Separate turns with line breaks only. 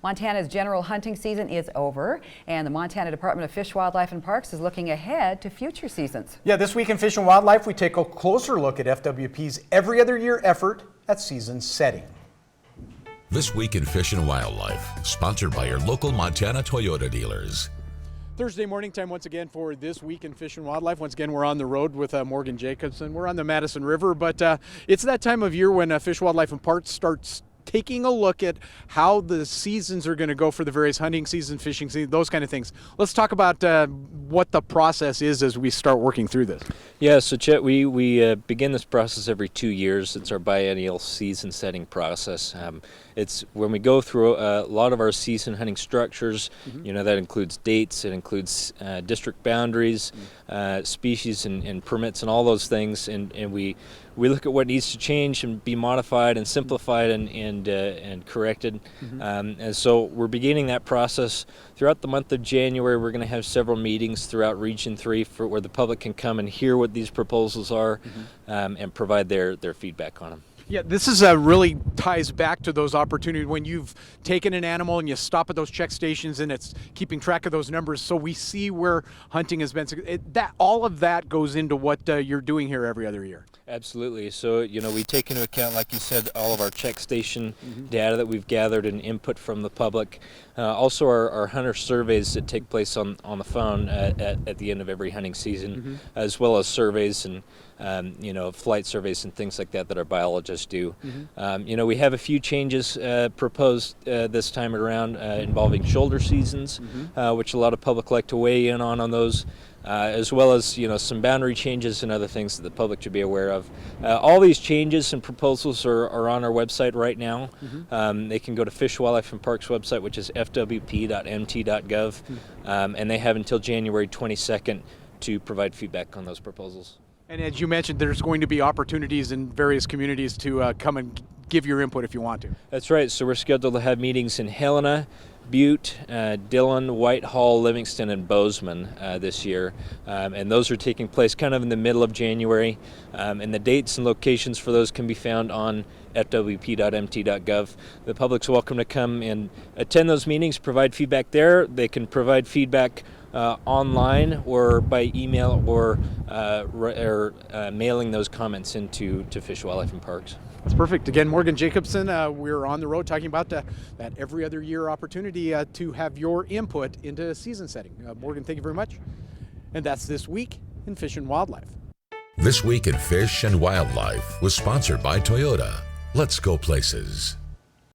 Montana's general hunting season is over, and the Montana Department of Fish, Wildlife and Parks is looking ahead to future seasons.
Yeah, this week in Fish and Wildlife, we take a closer look at FWP's every other year effort at season setting.
This week in Fish and Wildlife, sponsored by your local Montana Toyota dealers.
Thursday morning time once again for This Week in Fish and Wildlife. Once again, we're on the road with Morgan Jacobson. We're on the Madison River, but it's that time of year when Fish, Wildlife and Parks starts taking a look at how the seasons are going to go for the various hunting seasons, fishing seasons, those kind of things. Let's talk about what the process is as we start working through this.
Yeah, so Chet, we begin this process every 2 years. It's our biennial season setting process. It's when we go through a lot of our season hunting structures. You know, that includes dates, it includes district boundaries, species and permits and all those things, and we look at what needs to change and be modified and simplified and corrected. And so we're beginning that process throughout the month of January. We're going to have several meetings throughout Region 3 where the public can come and hear what these proposals are and provide their feedback on them.
Yeah, this is really ties back to those opportunities when you've taken an animal and you stop at those check stations and it's keeping track of those numbers, so we see where hunting has been. All of that goes into what you're doing here every other year.
Absolutely. So, you know, we take into account, like you said, all of our check station data that we've gathered and input from the public. Also our hunter surveys that take place on the phone at the end of every hunting season, as well as surveys and you know, flight surveys and things like that our biologists do. You know, we have a few changes proposed this time around involving shoulder seasons, which a lot of public like to weigh in on those. As well as, you know, some boundary changes and other things that the public should be aware of. All these changes and proposals are on our website right now. They can go to Fish, Wildlife and Parks website, which is fwp.mt.gov, and they have until January 22nd to provide feedback on those proposals.
And as you mentioned, there's going to be opportunities in various communities to come and give your input if you want to.
That's right. So we're scheduled to have meetings in Helena, Butte, Dillon, Whitehall, Livingston, and Bozeman this year. And those are taking place kind of in the middle of January. And the dates and locations for those can be found on fwp.mt.gov. The public's welcome to come and attend those meetings, provide feedback there. They can provide feedback online or by email or mailing those comments into Fish, Wildlife, and Parks.
That's perfect. Again, Morgan Jacobson, we're on the road talking about that every other year opportunity to have your input into season setting. Morgan, thank you very much. And that's This Week in Fish and Wildlife.
This Week in Fish and Wildlife was sponsored by Toyota. Let's go places.